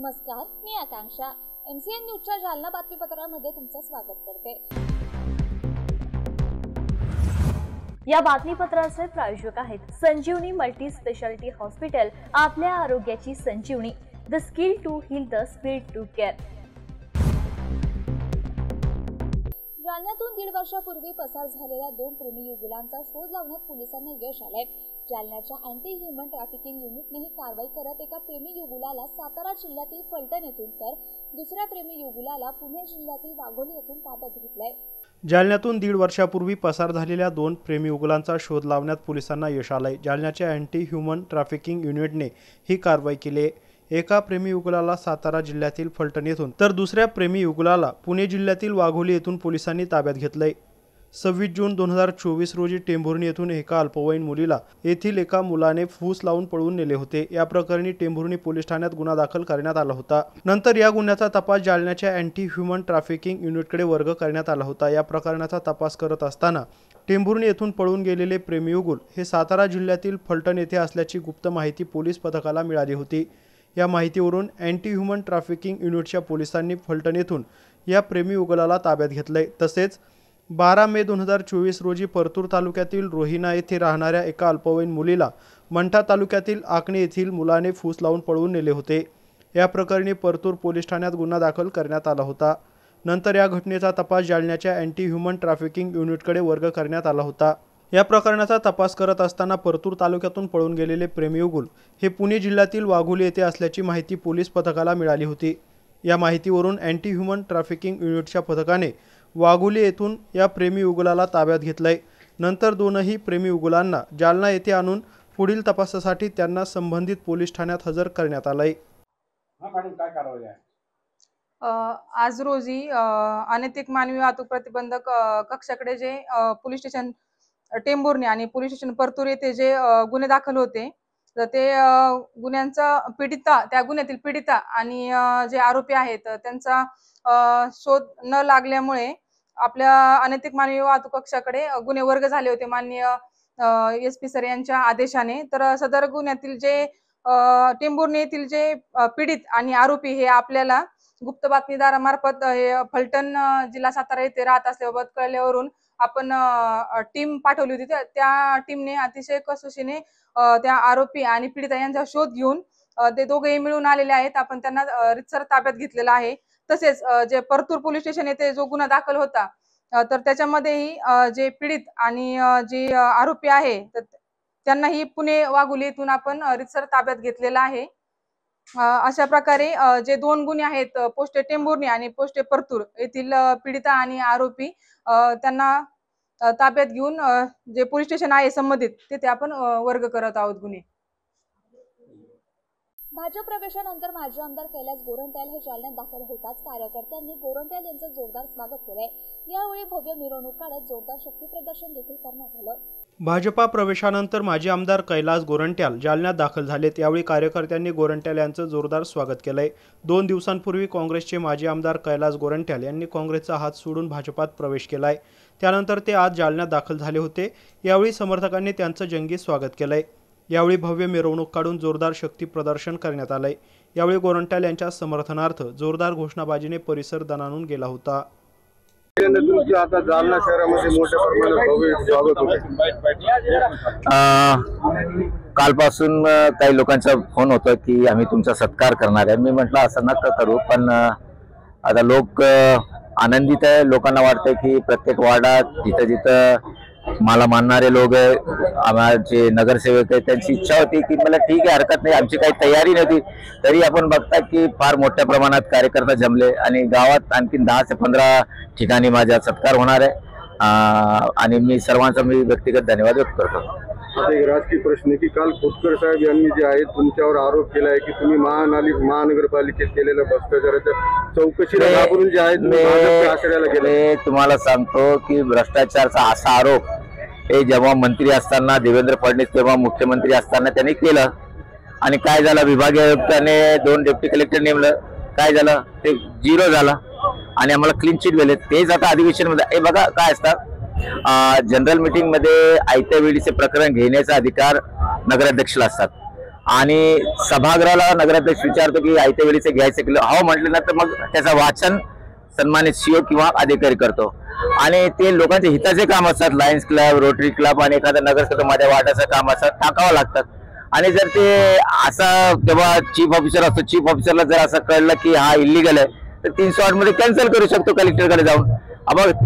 नमस्कार, मी आकांक्षा MCN न्यूजच्या जालना बातमीपत्रामध्ये तुमचं स्वागत करते। या बातमीपत्राचे प्रायोजक आहेत संजीवनी मल्टी स्पेशालिटी हॉस्पिटल, आपल्या आरोग्याची संजीवनी, the skill to heal, the speed to care. जालन्यातून 1.5 वर्षापूर्वी पसार झालेल्या 2 प्रेमी युगुलांचा शोध लावण्यात पोलिसांना यश आलंय। जालन्याच्या अँटी ह्युमन ट्रॅफिकिंग युनिटने ही कारवाई करत एका प्रेमी युगुलाला सातारा जिल्ह्यातील फलटण येथून तर दुसऱ्या प्रेमी युगुलाला पुणे जिल्ह्यातील वाघोली येथून ताब्यात घेतलंय। जालन्यातून 1.5 वर्षापूर्वी पसार झालेल्या 2 प्रेमी युगुलांचा शोध लावण्यात पोलिसांना यश आलंय। जालन्याच्या अँटी ह्युमन ट्रॅफिकिंग युनिटने ही कारवाई केली। एका प्रेमी युगुलाला सातारा जिल्ह्यातील फलटण येथून तर दुसऱ्या प्रेमी युगुलाला पुणे जिल्ह्यातील वाघोली येथून पोलिसांनी ताब्यात घेतलंय। 26 जून 2024 रोजी टेंभुर्णी येथून एका अल्पवयीन मुलीला येथील एका मुलाने फूस लावून पळवून नेले होते। या प्रकरणी टेंभुर्णी पोलीस ठाण्यात गुन्हा दाखल करण्यात आला होता। नंतर या गुन्ह्याचा तपास जालन्याच्या अँटी ह्युमन ट्रॅफिकिंग युनिटकडे वर्ग करण्यात आला होता। या प्रकरणाचा तपास करत असताना टेंभुर्णी येथून पळून गेलेले प्रेमी युगुल हे सातारा जिल्ह्यातील फलटण येथे असल्याची गुप्त माहिती पोलीस पथकाला मिळाली होती। या माहितीवरून अँटी ह्युमन ट्रॅफिकिंग युनिटच्या पोलिसांनी फलटण येथून या प्रेमी युगुलाला ताब्यात घेतले। तसेच 12 मे 2024 रोजी परतूर तालुक्यातील रोहिणा येथे राहणाऱ्या एका अल्पवयीन मुलीला मंठा तालुक्यातील आकणे येथील मुलाने फूस लावून पळवून नेले होते। या प्रकरणी परतूर पोलीस ठाण्यात गुन्हा दाखल करण्यात आला होता। नंतर या घटनेचा तपास जालन्याच्या अँटी ह्युमन ट्रॅफिकिंग युनिटकडे वर्ग करण्यात आला होता। या प्रकरणाचा तपास करत असताना परतूर तालुक्यातून पळून गेलेले प्रेमी युगुल हे पुणे जिल्ह्यातील वाघोली येथे असल्याची माहिती पोलीस पथकाला मिळाली होती। या माहितीवरून अँटी ह्युमन ट्रॅफिकिंग युनिटच्या पथकाने वाघोली येथून या प्रेमी युगुलाला ताब्यात घेतलंय। नंतर दोनही प्रेमी युगुलांना जालना येथे आणून पुढील तपासासाठी त्यांना संबंधित पोलीस ठाण्यात हजर करण्यात आलंय। आज रोजी अनैतिक मानवी वाहतूक प्रतिबंधक कक्षाकडे जे पोलीस स्टेशन टेंभुर्णी आणि पोलीस स्टेशन परतूर येथे जे गुन्हे दाखल होते, तर ते गुन्ह्यांचा त्या गुन्ह्यातील पीडिता आणि जे आरोपी आहेत त्यांचा शोध न लागल्यामुळे आपल्या अनैतिक मानवी वाहतूक कक्षाकडे गुन्हे वर्ग झाले होते माननीय SP सर यांच्या आदेशाने। तर सदर गुन्ह्यातील जे टेंभुर्णी येथील जे पीडित आणि आरोपी हे आपल्याला गुप्त बातमीदारामार्फत फलटण जिल्हा सातारा येथे राहत असल्याबाबत कळल्यावरून आपण टीम पाठवली होती। त्या टीमने अतिशय कसोशीने त्या आरोपी आणि पीडिता यांचा शोध घेऊन ते दोघेही मिळून आलेले आहेत। आपण त्यांना रितसर ताब्यात घेतलेला आहे। तसेच जे परतूर पोलीस स्टेशन येथे जो गुन्हा दाखल होता, तर त्याच्यामध्येही जे पीडित आणि जे आरोपी आहे तर त्यांनाही पुणे वाघोली येथून आपण रितसर ताब्यात घेतलेला आहे। अशा प्रकारे जे 2 गुन्हे आहेत, पोस्ट टेंभुर्णी आणि पोस्ट परतूर येथील पीडिता आणि आरोपी त्यांना ताब्यात घेऊन जे पोलीस स्टेशन आहे संबंधित तिथे आपण वर्ग करत आहोत गुन्हे। भाजप प्रवेशानंतर माजी आमदार कैलास गोरंट्याल हे जालन्यात दाखल होताच कार्यकर्त्यांनी गोरंट्याल यांचं जोरदार स्वागत केलंय। यावेळी भव्य मिरवणूक काढत जोरदार शक्ती प्रदर्शन देखील करण्यात आलं। भाजपा प्रवेशानंतर माजी आमदार कैलास गोरंट्याल जालन्यात दाखल झालेत। यावेळी कार्यकर्त्यांनी गोरंट्याल यांचं जोरदार स्वागत केलंय। 2 दिवसांपूर्वी काँग्रेसचे माजी आमदार कैलास गोरंट्याल यांनी काँग्रेसचा हात सोडून भाजपात प्रवेश केलाय। त्यानंतर ते आज जालन्यात दाखल झाले होते। यावेळी समर्थकांनी त्यांचं जंगी स्वागत केलंय। यावेळी भव्य मिरवणूक काढून जोरदार शक्ती प्रदर्शन करण्यात आलंय। यावेळी गोरंट्याल यांच्या समर्थनार्थ जोरदार घोषणाबाजीने परिसर दणाणून गेला होता। आता जालना शहरामध्ये मोठ्या प्रमाणात भव्य स्वागत होते। कालपासून काही लोकांचा फोन होता की आम्ही तुमचा सत्कार करणार आहे। मी म्हटलं असं नका करू, पण आता लोक आनंदित आहे। लोकांना वाटतं की प्रत्येक वार्डात जिथं जिथं मला मानणारे लोक आमचे नगरसेवक आहेत त्यांची इच्छा होती की मला ठीक आहे, हरकत नाही, आमची काही तयारी नव्हती तरी आपण बघता की फार मोठ्या प्रमाणात कार्यकर्ता जमले आणि गावात आणखी 10 ते 15 ठिकाणी माझा सत्कार होणार आहे आणि मी सर्वांचा व्यक्तिगत धन्यवाद व्यक्त करतो। आता एक राजकीय प्रश्न आहे की काल खोतकर साहेब यांनी जे आहे तुमच्यावर आरोप केला आहे की तुम्ही महानगरपालिकेत केलेल्या भ्रष्टाचाराच्या चौकशीला घाबरून जे आहे आश्रयाला गेले। तुम्हाला सांगतो की भ्रष्टाचाराचा असा आरोप हे जेव्हा मंत्री असताना देवेंद्र फडणवीस तेव्हा मुख्यमंत्री असताना त्यांनी केलं आणि काय झालं, विभागीय आयुक्ताने 2 डेप्टी कलेक्टर नेमलं, काय झालं ते 0 झाला आणि आम्हाला क्लीन चिट दिले। तेच आता अधिवेशन मध्ये हे बघा काय असतात, जनरल मीटिंग मध्ये आयत्या वेळीचे प्रकरण घेण्याचा अधिकार नगराध्यक्षला असतात आणि सभागृहाला नगराध्यक्ष विचारतो की आयत्या वेळीचे घ्यायचे की हो म्हटलं ना तर मग त्याचं वाचन सन्मानित सीओ किंवा अधिकारी करतो आणि ते लोकांच्या हिताचे काम असतात, लायन्स क्लब, रोटरी क्लब आणि एखादा नगरसेवक माझ्या वाटाचं काम असतात, टाकावं लागतात. आणि जर ते असं तेव्हा चीफ ऑफिसर असतो, चीफ ऑफिसरला जर असं कळलं की हा इलिगल आहे तर 308 मध्ये कॅन्सल करू शकतो कलेक्टरकडे जाऊन.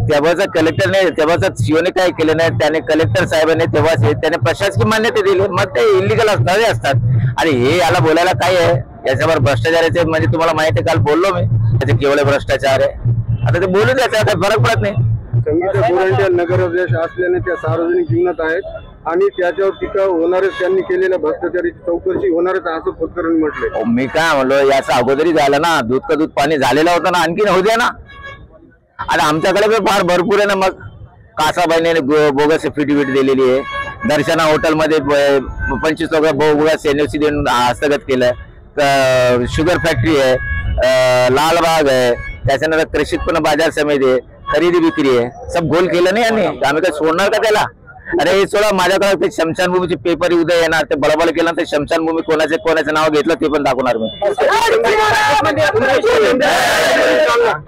तेव्हाचा कलेक्टर नाही, तेव्हाचा सीओने काय केलं नाही, त्याने कलेक्टर साहेबांनी तेव्हाच त्याने प्रशासकीय मान्यता दिली, मग ते इलिगल असणारे असतात. आणि हे याला बोलायला काय आहे, याच्यावर भ्रष्टाचाराचे म्हणजे तुम्हाला माहिती आहे, काल बोललो मी त्याचे केवळ भ्रष्टाचार आहे. आता ते बोलू द्यायचं, काही फरक पडत नाही. संगीता बोरांच्या नगराध्यक्ष असल्याने त्या सार्वजनिक जीवनात आहेत आणि त्याच्यावर टीका होणारच, त्यांनी केलेल्या भ्रष्टाचाराची चौकशी होणारच असं खोतकरांनी म्हटलंय. मी काय म्हणलो, याचा अगोदरी झालं ना, दूध का दूध पाणी झालेला होता ना, आणखीन होऊ द्या ना. आता आमच्याकडे पण फार भरपूर आहे ना. मग कासाबाईने बोगस फिटविट दिलेली आहे, दर्शना हॉटेलमध्ये 25 लोक बोगस एनओसी देऊन हस्तगत केलं, शुगर फॅक्टरी आहे, लालबाग आहे, त्याच्यानंतर कृषी उत्पन्न बाजार समिती आहे, खरेदी विक्री आहे, सब गोल केलं नाही यांनी. आम्ही काय सोडणार का त्याला? अरे हे सोडा, माझ्याकडे ते शमशानभूमीचे पेपर उद्या येणार, ते बळबळ केलं तर शमशानभूमी कोणाचं नाव घेतलं ते पण दाखवणार मी.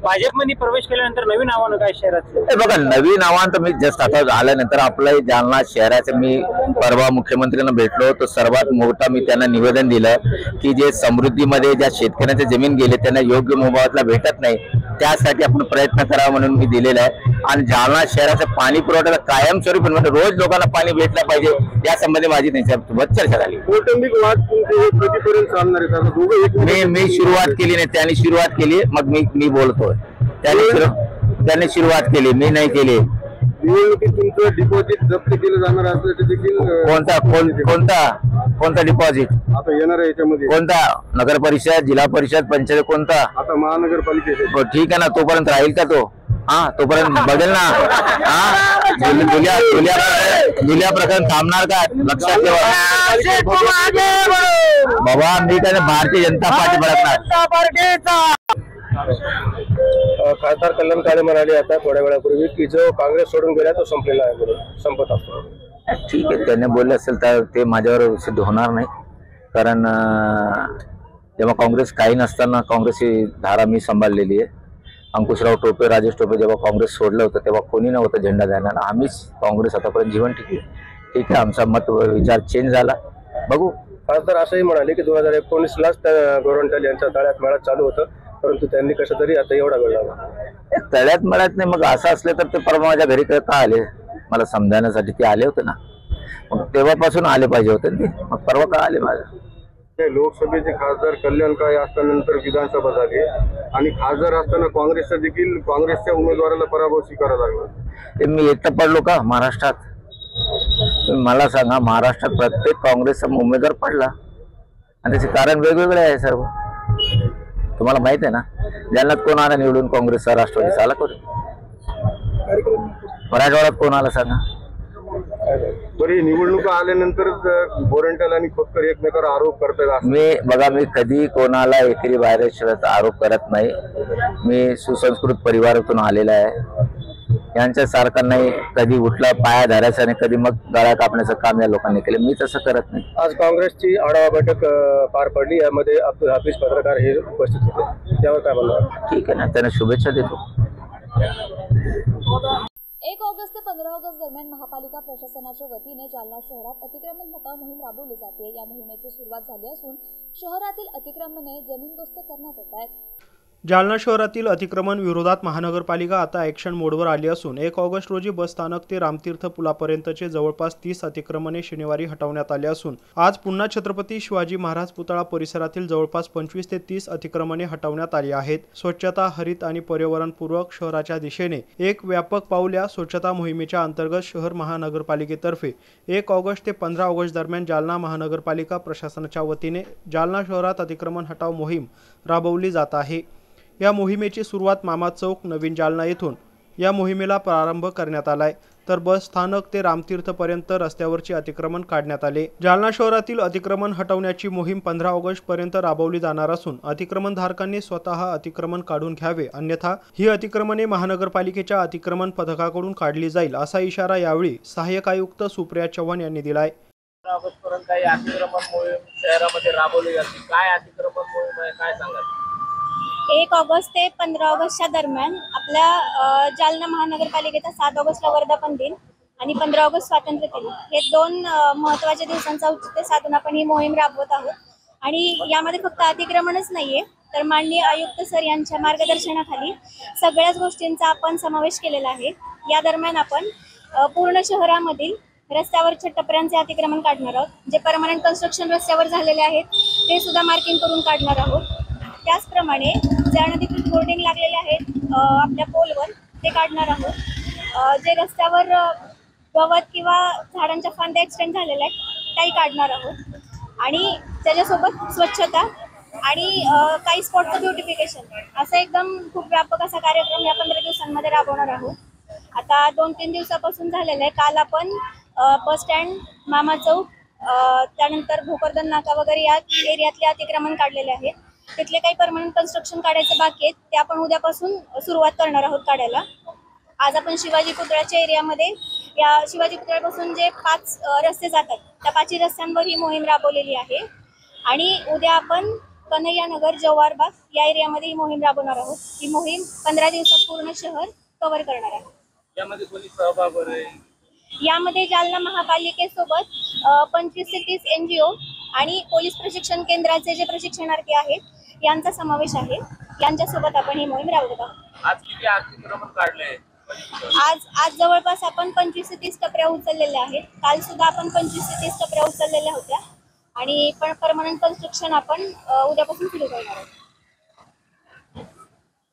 भाजपमध्ये प्रवेश केल्यानंतर नवीन आव्हान काय शहरात? बघा, नवीन आव्हान तर मी जस्ट आता आल्यानंतर आपलं जालना शहराचं मी परवा मुख्यमंत्र्यांना भेटलो, तर सर्वात मोठा मी त्यांना निवेदन दिलं की जे समृद्धीमध्ये ज्या शेतकऱ्यांचे जमीन गेले त्यांना योग्य मोबदला भेटत नाही, त्यासाठी आपण प्रयत्न करावा म्हणून मी दिलेला आहे. आणि जालना शहराचा पाणी पुरवठा कायमस्वरूपी म्हणजे रोज लोकांना पाणी भेटलं पाहिजे या संबंधी माझी त्यांच्यासोबत चर्चा झाली. कौटुंबिक वाद तुमचे कधीपर्यंत चालणार आहे? मी सुरुवात केली नाही, त्यांनी सुरुवात केली, मग मी बोलतोय. त्यांनी सुरुवात केली, मी नाही केली. निवडणुकीत तुमचं डिपॉझिट जप्त केलं जाणार असल्याचं देखील कोणता डिपॉझिट आता येणार आहे याच्यामध्ये? कोणता? नगर परिषद, जिल्हा परिषद, पंचायत, कोणता? आता महानगरपालिकेचे. ठीक आहे ना, तोपर्यंत राहील का तो? तोपर्यंत बघेल ना. जुल्या प्रकरण थांबणार का? लक्षात ठेवा बाबा, मी काय भारतीय जनता पार्टी बळकणार. खासदार कल्याण काळे म्हणाले आता थोड्या वेळापूर्वी की जो काँग्रेस सोडून गेला तो संपलेला आहे म्हणून, संपत असतो. ठीक आहे, त्याने बोलले असेल तर ते माझ्यावर सिद्ध होणार नाही. कारण जेव्हा काँग्रेस काही नसताना काँग्रेसची धारा मी सांभाळलेली आहे. अंकुशराव टोपे, राजेश टोपे जेव्हा काँग्रेस सोडलं होतं तेव्हा कोणी नव्हतं झेंडा द्यायला, आम्हीच काँग्रेस आतापर्यंत जीवन टिकली. ठीक आहे, आमचा विचार चेंज झाला, बघू. खासदार असंही म्हणाले की 2019लाच गोरंट्याल यांच्या तळ्यात मेळात चालू होतं, परंतु त्यांनी कसं तरी आता एवढा वेळ लागला. तळ्यात मळ्यात नाही, मग असं असलं तर ते परवा माझ्या घरी का आले? मला समजावण्यासाठी ते आले होते ना, मग तेव्हापासून आले पाहिजे होते ते, मग परवा का आले माझ्या? लोकसभेचे खासदार कल्याण काळे असतानंतर विधानसभा झाली आणि खासदार असताना काँग्रेसचा देखील काँग्रेसच्या उमेदवाराला पराभव स्वीकारावा लागला. मी एकटं पडलो का महाराष्ट्रात? मला सांगा, महाराष्ट्रात प्रत्येक काँग्रेसचा उमेदवार पडला आणि त्याचे कारण वेगवेगळे आहे सर्व. तुम्हाला माहित आहे ना, जालन्यात कोण आला निवडून काँग्रेसचा, राष्ट्रवादीचा आला कोण? मराठवाड्यात कोण आला सांगा? बरी निवडणुका आल्यानंतर गोरंट्याल आणि खोतकर एकमेकावर आरोप करतात. मी कधी कोणाला एकेरी बाहेर आरोप करत नाही. मी सुसंस्कृत परिवारातून आलेला आहे. यांच्यासारखा नाही कधी उठला पाया धरायचा आणि कधी मग गळा कापण्याचं काम या लोकांनी केलं. मी तसं करत नाही. आज काँग्रेसची आढावा बैठक पार पडली, यामध्ये अब्दुल हाफिज पत्रकार हे उपस्थित होते, त्यावर काय बोलणार? ठीक आहे ना, त्यांना शुभेच्छा देतो. 1 ऑगस्ट ते 15 ऑगस्ट दरम्यान महापालिका प्रशासनाच्या वतीने जालना शहरात अतिक्रमण हटाव मोहीम राबवली जाते. या मोहिमेची सुरुवात झाली असून शहरातील अतिक्रमणे जमीनदोस्त करण्यात येत आहेत. जालना शहरातील अतिक्रमण विरोधात महानगरपालिका आता ॲक्शन मोडवर आली असून 1 ऑगस्ट रोजी बसस्थानक ते रामतीर्थ पुलापर्यंतचे जवळपास 30 अतिक्रमणे शनिवारी हटवण्यात आले असून आज पुन्हा छत्रपती शिवाजी महाराज पुतळा परिसरातील जवळपास 25 ते 30 अतिक्रमणे हटवण्यात आली आहेत. स्वच्छता, हरित आणि पर्यावरणपूरक शहराच्या दिशेने एक व्यापक पाऊल या स्वच्छता मोहिमेच्या अंतर्गत शहर महानगरपालिकेतर्फे 1 ऑगस्ट ते 15 ऑगस्ट दरम्यान जालना महानगरपालिका प्रशासनाच्या वतीने जालना शहरात अतिक्रमण हटाव मोहीम राबवली जात आहे. या मोहिमेची सुरुवात मामा चौक, नवीन जालना येथून या मोहिमेला प्रारंभ करण्यात आलाय, तर बस स्थानक ते रामतीर्थपर्यंत रस्त्यावरचे अतिक्रमण काढण्यात आले. जालना शहरातील अतिक्रमण हटवण्याची मोहीम 15 ऑगस्ट पर्यंत राबवली जाणार असून अतिक्रमणधारकांनी स्वतः अतिक्रमण काढून घ्यावे, अन्यथा ही अतिक्रमणे महानगरपालिकेच्या अतिक्रमण पथकाकडून काढली जाईल, असा इशारा यावेळी सहाय्यक आयुक्त सुप्रिया चव्हाण यांनी दिलाय. ऑगस्ट पर्यंत काही अतिक्रमण मोहीम शहरामध्ये राबवली जाते, काय अतिक्रमण मोहीम आहे, काय सांगाल? 1 ऑगस्ट ते 15 ऑगस्टच्या दरम्यान आपल्या जालना महानगरपालिकेचा 7 ऑगस्टला वर्धापन दिन आणि 15 ऑगस्ट स्वातंत्र्य दिन हे 2 महत्त्वाच्या दिवसांचा औचित्य साधून आपण ही मोहीम राबवत आहोत. आणि यामध्ये फक्त अतिक्रमणच नाहीये, तर माननीय आयुक्त सर यांच्या मार्गदर्शनाखाली सगळ्याच गोष्टींचा आपण समावेश केलेला आहे. या दरम्यान आपण पूर्ण शहरामधील रस्त्यावरच्या टपऱ्यांचे अतिक्रमण काढणार आहोत. जे परमनंट कन्स्ट्रक्शन रस्त्यावर झालेले आहेत ते सुद्धा मार्किंग करून काढणार आहोत. त्याचप्रमाणे जे अनधिकृत बोर्डिंग लागलेले आहेत आपल्या पोलवर ते काढणार आहोत. जे रस्त्यावर गवत किंवा झाडांच्या फांद्या एक्सटेंड झालेल्या आहेत त्याही काढणार आहोत. आणि त्याच्यासोबत स्वच्छता आणि काही स्पॉटचं ब्युटिफिकेशन असं एकदम खूप व्यापक असा कार्यक्रम या 15 दिवसांमध्ये राबवणार आहोत. आता 2-3 दिवसापासून झालेलं आहे. काल आपण बस स्टँड, मामा चौक, त्यानंतर भोकरदन नाका वगैरे या एरियातले अतिक्रमण काढलेले आहेत. तिथले काही परमनंट कन्स्ट्रक्शन काढायचे बाकी आहेत ते आपण उद्यापासून सुरुवात करणार आहोत काढायला. आज आपण शिवाजी पुतळ्याच्या एरियामध्ये या शिवाजी पुतळ्यापासून जे 5 रस्ते जातात त्या 5 रस्त्यांवर ही मोहीम राबवलेली आहे. आणि उद्या आपण कन्हैयानगर, जव्हारबाग या एरियामध्ये ही मोहीम राबवणार आहोत. ही मोहीम 15 दिवसात पूर्ण शहर कव्हर करणार आहे. यामध्ये कोणी सहभाग आहे? यामध्ये जालना महापालिकेसोबत 25 ते 30 NGO आणि पोलीस प्रशिक्षण केंद्राचे जे प्रशिक्षणार्थी आहेत यांचा समावेश आहे. यांच्यासोबत आपण ही मोहीम राबवत आहोत. आज किती अतिक्रमण काढले? आज जवळपास आपण 25 ते 30 टपऱ्या उचललेल्या आहेत. काल सुद्धा आपण 25 ते 30 टपऱ्या उचललेल्या होत्या. आणि पण परमनंट कन्स्ट्रक्शन आपण उद्यापासून सुरू करणार आहोत.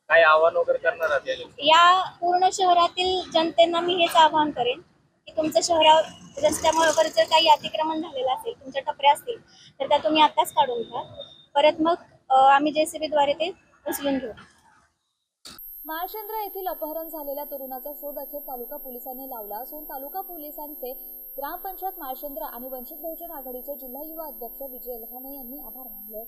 काय आव्हान वगैरे करणार आहात? या पूर्ण शहरातील जनतेला मी हेच आवाहन करेन की तुमच्या शहरात रस्त्यावर जर काही अतिक्रमण झालेलं असेल, तुमच्या टपऱ्या असतील तर त्या तुम्ही आताच काढून घ्या. परत मग आम्ही JCB द्वारे ते उचलून घेऊ. माळशेंद्र येथील अपहरण झालेल्या तरुणाचा शोध अखेर तालुका पोलिसांनी लावला असून तालुका पोलिसांचे ग्रामपंचायत माळशेंद्र आणि वंचित बहुजन आघाडीचे जिल्हा युवा अध्यक्ष विजय लहाने यांनी आभार मानले.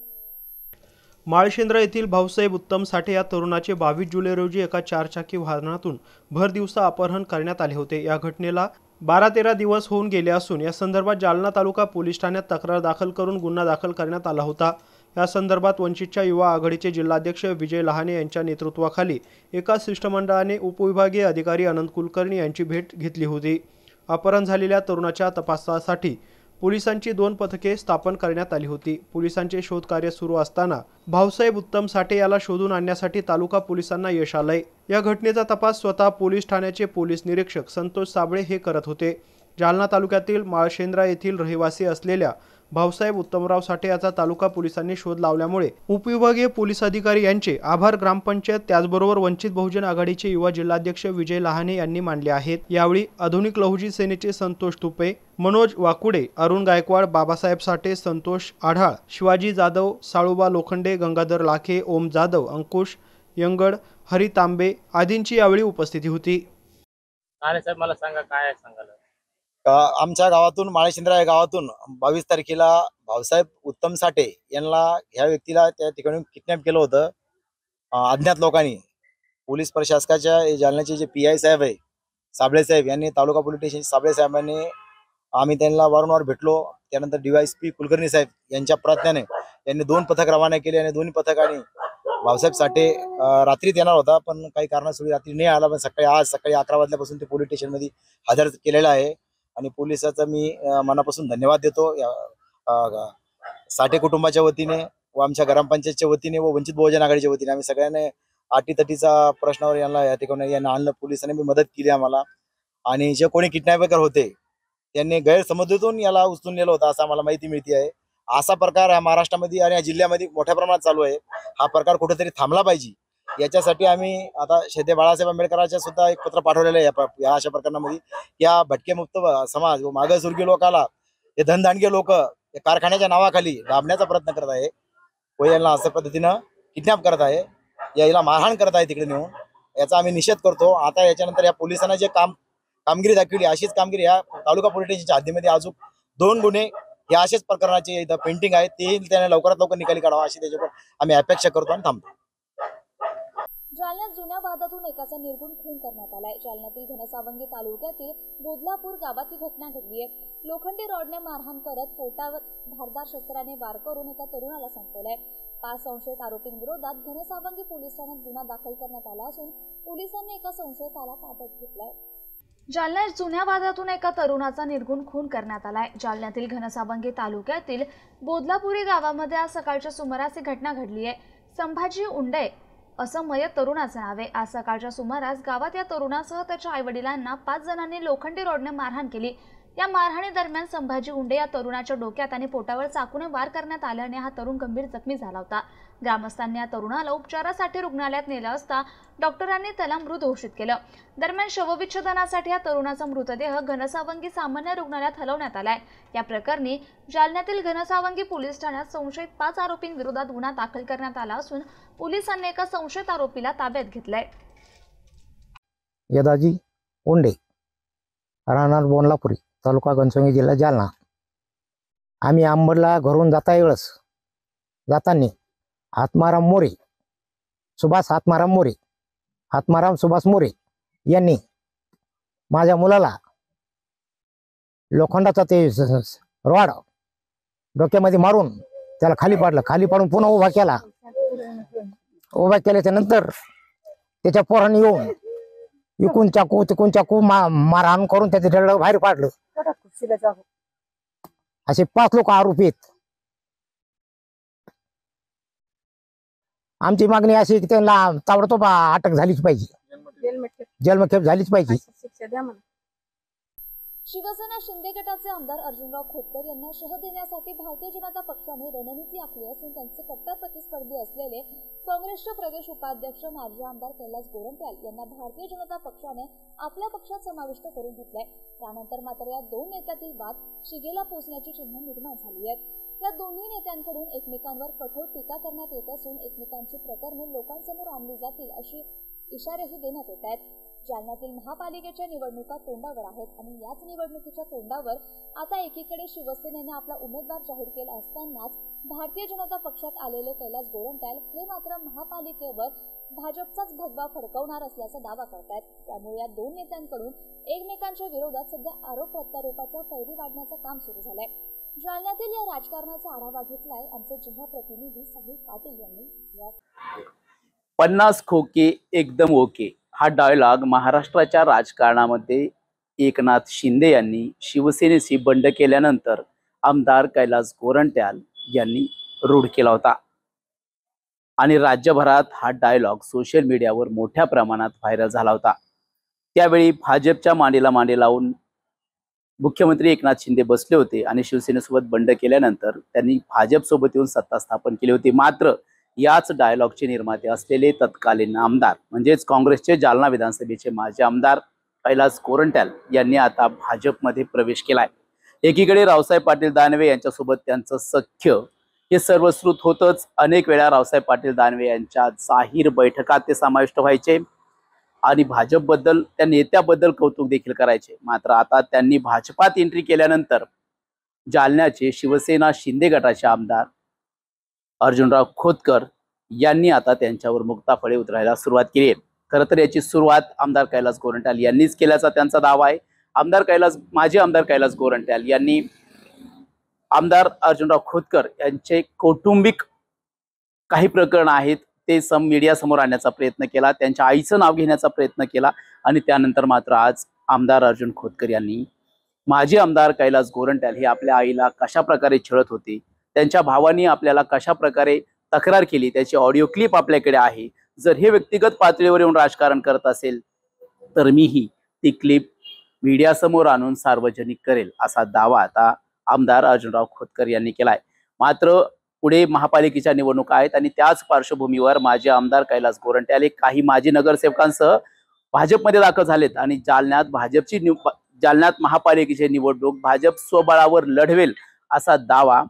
माळशेंद्र येथील भाऊसाहेब उत्तम साठे या तरुणाचे 22 जुलै रोजी एका 4चाकी वाहनातून भर दिवसा अपहरण करण्यात आले होते. या घटनेला 12-13 दिवस होऊन गेले असून या संदर्भात जालना तालुका पोलीस ठाण्यात तक्रार दाखल करून गुन्हा दाखल करण्यात आला होता. या संदर्भात वंचितच्या युवा आघाडीचे जिल्हाध्यक्ष विजय लहाने यांच्या नेतृत्वाखाली एका शिष्टमंडळाने उपविभागीय अधिकारी अनंत कुलकर्णी यांची भेट घेतली होती. अपहरण झालेल्या तरुणाच्या तपासासाठी पोलिसांची 2 पथके स्थापन करण्यात आली होती. पोलिसांचे शोधकार्य सुरू असताना भाऊसाहेब उत्तम साठे याला शोधून आणण्यासाठी तालुका पोलिसांना यश आलंय. या घटनेचा तपास स्वतः पोलीस ठाण्याचे पोलीस निरीक्षक संतोष साबळे हे करत होते. जालना तालुक्यातील माळशेंद्रा येथील रहिवासी असलेल्या भाऊसाहेब उत्तमराव साठे याचा तालुका पोलिसांनी शोध लावल्यामुळे उपविभागीय पोलीस अधिकारी यांचे आभार ग्रामपंचायत त्याचबरोबर वंचित बहुजन आघाडीचे युवा जिल्हाध्यक्ष विजय लहाने यांनी मानले आहेत. यावेळी आधुनिक लहुजी सेनेचे संतोष तुपे, मनोज वाकुडे, अरुण गायकवाड, बाबासाहेब साठे, संतोष आढाळ, शिवाजी जाधव, साळुबा लोखंडे, गंगाधर लाखे, ओम जाधव, अंकुश यंगड, हरी तांबे आदींची यावेळी उपस्थिती होती. साहेब मला सांगा काय सांगाल? आमच्या गावातून माळशेंद्रा या गावातून 22 तारखेला भाऊसाहेब उत्तम साठे यांना ह्या व्यक्तीला त्या ठिकाणी किडनॅप केलं होतं अज्ञात लोकांनी. पोलीस प्रशासकाच्या जालन्याचे जे PI साहेब आहे साबळे साहेब यांनी, तालुका पोलीस स्टेशन साबळे साहेबांनी, आम्ही त्यांना वारंवार भेटलो. त्यानंतर DYSP कुलकर्णी साहेब यांच्या प्रयत्नाने त्यांनी 2 पथक रवाना केले आणि 2 पथकाने भाऊसाहेब साठे रात्रीत येणार होता पण काही कारणास्तव रात्री नाही आला. पण आज सकाळी 11 वाजल्यापासून ते पोलीस स्टेशनमध्ये हजर केलेलं आहे. आणि पोलिसाचा मी मनापासून धन्यवाद देतो. साठे कुटुंबाच्या वतीने व आमच्या ग्रामपंचायतच्या वतीने व वंचित बहुजन आघाडीच्या वतीने आम्ही सगळ्यांनी अटीतटीचा प्रश्नावर यांना या ठिकाणी यांना आणलं. पोलिसांनी बी मदत केली आम्हाला. आणि जे कोणी किडनॅपर होते त्यांनी गैरसमजुतीतून याला उचलून नेलं होतं असं आम्हाला माहिती मिळते आहे. असा प्रकार या महाराष्ट्रामध्ये आणि या जिल्ह्यामध्ये मोठ्या प्रमाणात चालू आहे. हा प्रकार कुठेतरी थांबला पाहिजे. याच्यासाठी आम्ही आता शेते बाळासाहेब आंबेडकरांच्या सुद्धा एक पत्र पाठवलेलं आहे या अशा प्रकरणामध्ये. या भटकेमुक्त समाज व मागासवर्गीय लोकाला हे धनदांडगे लोक कारखान्याच्या नावाखाली दाबण्याचा प्रयत्न करत आहे व यांना अशा पद्धतीनं किडनॅप करत आहे, याला मारहाण करत आहे तिकडे नेऊन. याचा आम्ही निषेध करतो. आता याच्यानंतर या पोलिसांना जे कामगिरी दाखवली अशीच कामगिरी या तालुका पोलीस स्टेशनच्या हद्दीमध्ये अजून 2 गुन्हे या अशाच प्रकरणाचे इथं पेंटिंग आहेत ते त्याने लवकरात लवकर निकाली काढावा अशी त्याच्यावर आम्ही अपेक्षा करतो आणि थांबतो. जालन्यात जुन्या वादातून एकाचा निर्गुण खून करण्यात आलाय. जालन्यातील घनसावंगी तालुक्यातील बोदलापूर गावात ही घटना घडली आहे. लोखंडी रॉडने मारहाण करत पोटावर धारदार शस्त्राने वार करून एका तरुणाला संपवलंय. 5 संशयित आरोपींविरोधात घनसावंगी पोलीस ठाण्यात गुन्हा दाखल करण्यात आला असून पोलिसांनी एका संशयिताला ताब्यात घेतलाय. जालन्यात जुन्या वादातून एका तरुणाचा निर्गुण खून करण्यात आलाय. जालन्यातील घनसावंगी तालुक्यातील बोदलापुरी गावामध्ये आज सकाळच्या सुमारास ही घटना घडली आहे. संभाजी उंडे असं मयत तरुणाचं नाव आहे. आज सकाळच्या सुमारास गावात या तरुणासह त्याच्या आईवडिलांना 5 जणांनी लोखंडी रॉडने मारहाण केली. या मारहाणी दरम्यान संभाजी उंडे या तरुणाच्या डोक्यात आणि पोटावर चाकूने वार करण्यात आल्याने हा तरुण गंभीर जखमी झाला होता. ग्रामस्थांनी या तरुणाला उपचारासाठी रुग्णालयात नेलं असता डॉक्टरांनी त्याला मृत घोषित केलं. दरम्यान शवविच्छेदनासाठी या तरुणाचा मृतदेह घनसावंगी सामान्य रुग्णालयात हलवण्यात आलाय. या प्रकरणी जालन्यातील घनसावंगी पोलीस ठाण्यात संशयित 5 आरोपींविरोधात गुन्हा दाखल करण्यात आला असून पोलिसांनी एका संशयित आरोपीला ताब्यात घेतलंय. यदाजी उंडे, राहणार बोदलापुरी, तालुका घनसावंगी, जिल्हा जालना. आम्ही अंबडला घरून जाताना आत्माराम मोरे, सुभाष मोरे यांनी माझ्या मुलाला लोखंडाचा ते रॉड डोक्यामध्ये मारून त्याला खाली पाडून पुन्हा उभा केल्याच्या नंतर त्याच्या पोरांनी येऊन इकून चाकू मारहाण करून त्याचे डळ बाहेर पाडलं. असे 5 लोक आरोपी आहेत. आमची मागणी अशी की त्यांना ताबडतोब अटक झालीच पाहिजे, जन्मठेप झालीच पाहिजे. शिवसेना शिंदे गटाचे आमदार अर्जुनराव खोतकर यांना शह देण्यासाठी भारतीय जनता पक्षाने रणनीती आखली असून त्यांचे कट्टर प्रतिस्पर्धी असलेले काँग्रेसचे प्रदेश उपाध्यक्ष माजी आमदार कैलास गोरंट्याल यांना भारतीय जनता पक्षाने आपल्या पक्षात समाविष्ट करून घेतलंय. त्यानंतर मात्र या 2 नेत्यातील वाद शिगेला पोहोचण्याची चिन्ह निर्माण झाली आहेत. या दोन्ही नेत्यांकडून एकमेकांवर कठोर टीका करण्यात येत असून एकमेकांची प्रकरणे लोकांसमोर आणली जातील अशी इशारेही देण्यात येत आहेत. जालन्यातील महापालिकेच्या निवडणुका तोंडावर आहेत आणि याच निवडणुकीच्या तोंडावर आता एकीकडे शिवसेनेने आपला उमेदवार जाहीर केला असतानाच भारतीय जनता पक्षात आलेले कैलास गोरंट्याल हे मात्र महापालिकेवर भाजपचाच भगवा फडकवणार असल्याचा दावा करतायत. त्यामुळे या 2 नेत्यांकडून एकमेकांच्या विरोधात सध्या आरोप प्रत्यारोपाच्या फैरी वाढण्याचं काम सुरू झालंय. जालन्यातील या राजकारणाचा आढावा घेतलाय आमचे जिल्हा प्रतिनिधी साहिल पाटील यांनी. 50 खोके एकदम ओके हा डायलॉग महाराष्ट्राच्या राजकारणामध्ये एकनाथ शिंदे यांनी शिवसेनेशी बंड केल्यानंतर आमदार कैलास गोरंट्याल यांनी रूढ केला होता आणि राज्यभरात हा डायलॉग सोशल मीडियावर मोठ्या प्रमाणात व्हायरल झाला होता. त्यावेळी भाजपच्या मांडीला मांडी लावून मुख्यमंत्री एकनाथ शिंदे बसले होते आणि शिवसेनेसोबत बंड केल्यानंतर त्यांनी भाजपसोबत येऊन सत्ता स्थापन केली होती. मात्र याच डायलॉगचे निर्माते असलेले तत्कालीन आमदार म्हणजेच काँग्रेसचे जालना विधानसभेचे माजी आमदार कैलास गोरंट्याल यांनी आता भाजपमध्ये प्रवेश केलाय. एकीकडे रावसाहेब पाटील दानवे यांच्यासोबत त्यांचं सख्य हे सर्वश्रुत होतच. अनेक वेळा रावसाहेब पाटील दानवे यांच्या जाहीर बैठकात ते समाविष्ट व्हायचे आणि भाजपबद्दल त्या नेत्याबद्दल कौतुक देखील करायचे. मात्र आता त्यांनी भाजपात एंट्री केल्यानंतर जालन्याचे शिवसेना शिंदे गटाचे आमदार अर्जुनराव खोतकर यांनी आता त्यांच्यावर मुक्ताफळे उतरायला सुरुवात केली आहे. खरं तर याची सुरुवात आमदार कैलास गोरंट्याल यांनीच केल्याचा त्यांचा दावा आहे. माजी आमदार कैलास गोरंट्याल यांनी आमदार अर्जुनराव खोतकर यांचे कौटुंबिक काही प्रकरण आहेत ते मीडिया समोर आणण्याचा प्रयत्न केला, त्यांच्या आईचं नाव घेण्याचा प्रयत्न केला आणि त्यानंतर मात्र आज आमदार अर्जुन खोतकर यांनी माजी आमदार कैलास गोरंट्याल हे आपल्या आईला कशा प्रकारे छळत होते, त्यांच्या भावांनी आपल्याला कशा प्रकारे तक्रार केली त्याची ऑडिओ क्लिप आपल्याकडे आहे. जर हे व्यक्तिगत पातळीवर येऊन राजकारण करत असेल तर मीही ती क्लिप मीडिया समोर आणून सार्वजनिक करेल असा दावा आता आमदार अर्जुनराव खोतकर यांनी केलाय. मात्र पुढे महापालिकेच्या निवडणुका आहेत आणि त्याच पार्श्वभूमीवर माजी आमदार कैलास गोरंट्याल काही माजी नगरसेवकांसह भाजपमध्ये दाखल झालेत आणि जालन्यात महापालिकेची निवडणूक भाजप स्वबळावर लढवेल असा दावा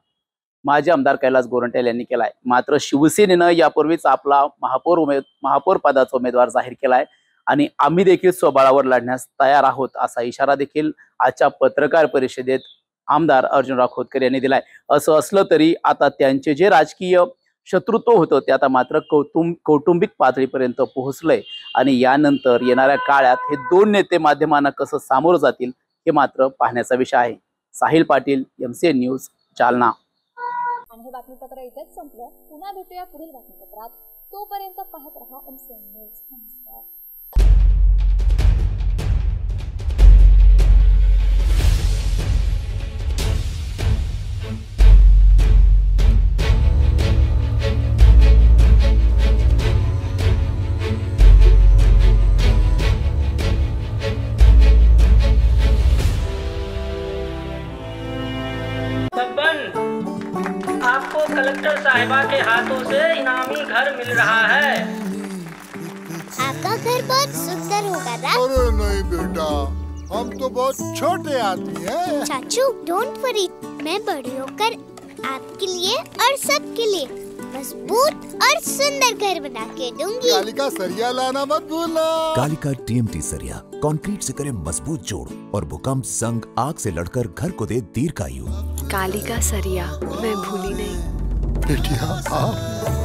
माजी आमदार कैलास गोरंट्याल यांनी केलाय. मात्र शिवसेनेनं यापूर्वीच आपला महापौर पदाचा उमेदवार जाहीर केलाय आणि आम्ही देखील स्वबळावर लढण्यास तयार आहोत असा इशारा देखील आजच्या पत्रकार परिषदेत आमदार अर्जुनराव खोतकर यांनी दिलाय. असं असलं तरी आता त्यांचे जे राजकीय शत्रुत्व होतं ते आता मात्र कौटुंबिक पातळीपर्यंत पोहोचलंय आणि यानंतर येणाऱ्या काळात हे दोन नेते माध्यमांना कसं सामोरं जातील हे मात्र पाहण्याचा विषय आहे. Sahil Patil, MCN news, Jalna. आणि हे बातमीपत्र इथेच संपलं. पुन्हा भेटूया पुढील बातमीपत्रात. तोपर्यंत पाहत रहा MCN न्यूज. नमस्कार. आपको कलेक्टर साहिबा के हाथों से इनामी घर मिल रहा है। आपका घर बहुत सुंदर होगा ना? अरे नहीं बेटा, हम तो बहुत छोटे आदमी हैं। चाचू डोंट वरी, मैं बड़ी होकर आपके लिए और सबके लिए मजबूत और सुंदर घर बना के दूंगी। कालिका सरिया लाना मत भूलना। कालिका TMT सरिया कंक्रीट से करे मजबूत जोड़ और भूकंप, जंग, आग से लड़कर घर को दे दीर्घायु। कालिका सरिया मैं भूली नहीं। बेटिया आप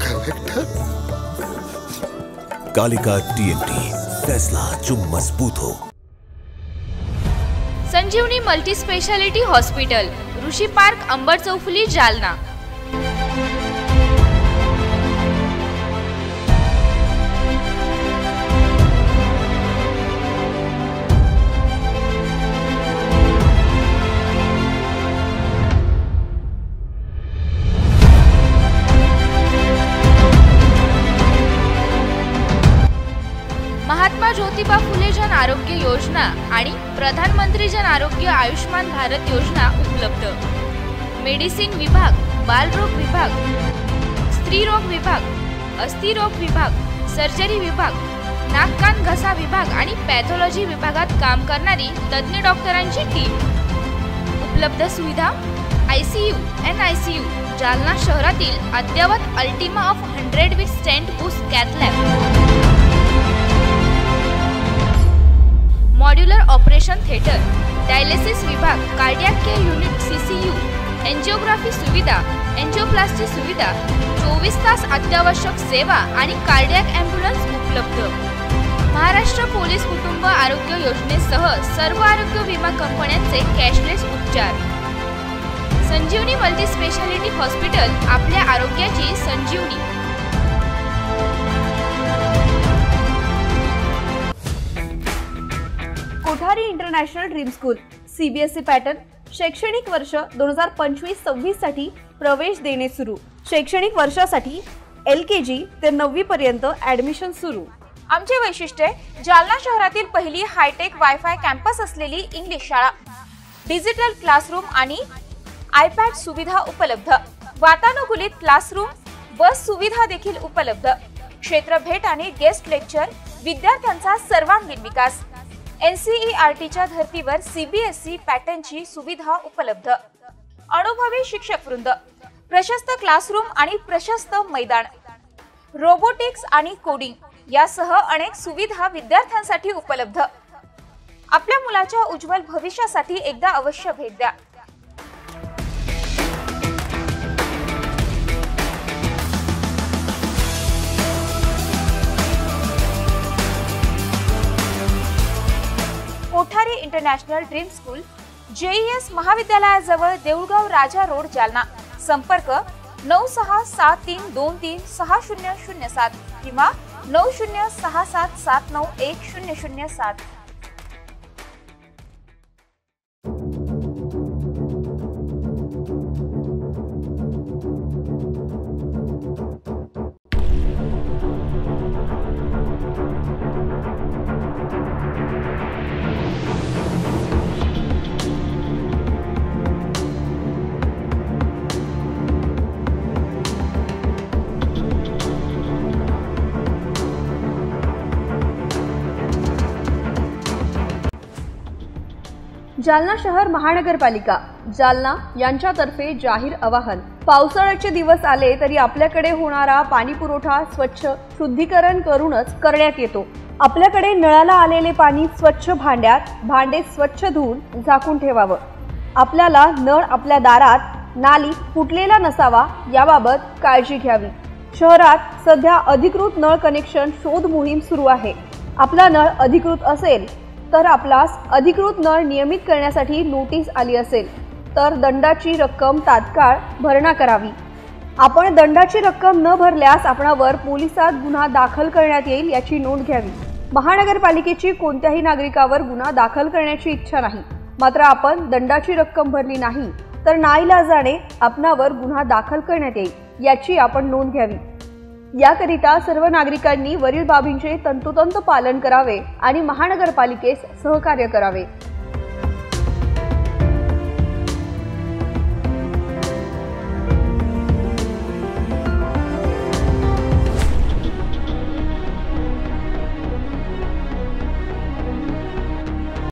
कलेक्टर। कालिका TMT, फैसला जो मजबूत हो। संजीवनी मल्टी स्पेशालिटी हॉस्पिटल, ऋषि पार्क, अंबर चौफुली, जालना. महात्मा ज्योतिबा फुले जन आरोग्य योजना आणि प्रधानमंत्री जन आरोग्य आयुष्मान भारत योजना उपलब्ध. मेडिसिन विभाग, बालरोग विभाग, स्त्रीरोग विभाग, अस्थिरोग विभाग, सर्जरी विभाग, नाक कान घसा विभाग आणि पॅथॉलॉजी विभागात काम करणारी तज्ञ डॉक्टरांची टीम. उपलब्ध सुविधा ICU, NICU. जालना शहरातील अद्ययावत ultima of 100 with stent boost cath lab. Modular operation theatre, dialysis विभाग, cardiac care unit CCU, angiography सुविधा, एंजिओप्लास्टी सुविधा, 24 तास अत्यावश्यक सेवा आणि कार्डियक ॲम्ब्युलन्स उपलब्ध. महाराष्ट्र पोलीस कुटुंब आरोग्य योजनेसह सर्व आरोग्य विमा कंपन्यांचे कॅशलेस उपचार. संजीवनी मल्टी स्पेशालिटी हॉस्पिटल, आपल्या आरोग्याची संजीवनी. Kothari international dream school, CBSE pattern. शैक्षणिक वर्ष 2025-26 साठी प्रवेश देणे सुरू. शैक्षणिक वर्षासाठी LKG ते 9वी पर्यंत ऍडमिशन सुरू. आमचे वैशिष्ट्य, जालना शहरातील पहिली हायटेक वायफाय कॅम्पस असलेली इंग्लिश शाळा. डिजिटल क्लासरूम आणि iPad सुविधा उपलब्ध. वातानुकूलित क्लासरूम, बस सुविधा देखील उपलब्ध. क्षेत्र भेट आणि गेस्ट लेक्चर. विद्यार्थ्यांचा सर्वांगीण विकास. NCERTच्या धर्तीवर CBSE पॅटर्नची सुविधा उपलब्ध. अनुभवी शिक्षक वृंद, प्रशस्त क्लासरूम आणि प्रशस्त मैदान. रोबोटिक्स आणि कोडिंग यासह अनेक सुविधा विद्यार्थ्यांसाठी उपलब्ध. आपल्या मुलाच्या उज्ज्वल भविष्यासाठी एकदा अवश्य भेट द्या. Kothari international dream school, JES महाविद्यालयाजवळ, देऊळगाव राजा रोड, जालना. संपर्क 9673236007 किंवा 9067791007. जालना शहर महानगरपालिका जालना यांच्यातर्फे जाहीर आवाहन. पावसाळ्याचे दिवस आले तरी आपल्याकडे होणारा पाणी पुरवठा स्वच्छ शुद्धीकरण करूनच करण्यात येतो. आपल्याकडे नळाला आलेले पाणी स्वच्छ भांड्यात, भांडे स्वच्छ धुवून झाकून ठेवावं. आपल्याला नळ आपल्या दारात, नाली फुटलेला नसावा याबाबत काळजी घ्यावी. शहरात सध्या अधिकृत नळ कनेक्शन शोध मोहीम सुरू आहे. आपला नळ अधिकृत असेल तर आपल्यास अधिकृत नळ नियमित करण्यासाठी नोटीस आली असेल तर दंडाची रक्कम तात्काळ भरणा करावी. आपण दंडाची रक्कम न भरल्यास आपणावर पोलिसात गुन्हा दाखल करण्यात येईल याची नोंद घ्यावी. महानगरपालिकेची कोणत्याही नागरिकावर गुन्हा दाखल करण्याची इच्छा नाही, मात्र आपण दंडाची रक्कम भरली नाही तर नाईलाजाने आपणावर गुन्हा दाखल करण्यात येईल याची आपण नोंद घ्यावी. याकरिता सर्व नागरिकांनी वरील बाबींचे तंतोतंत पालन करावे आणि महानगरपालिकेस सहकार्य करावे.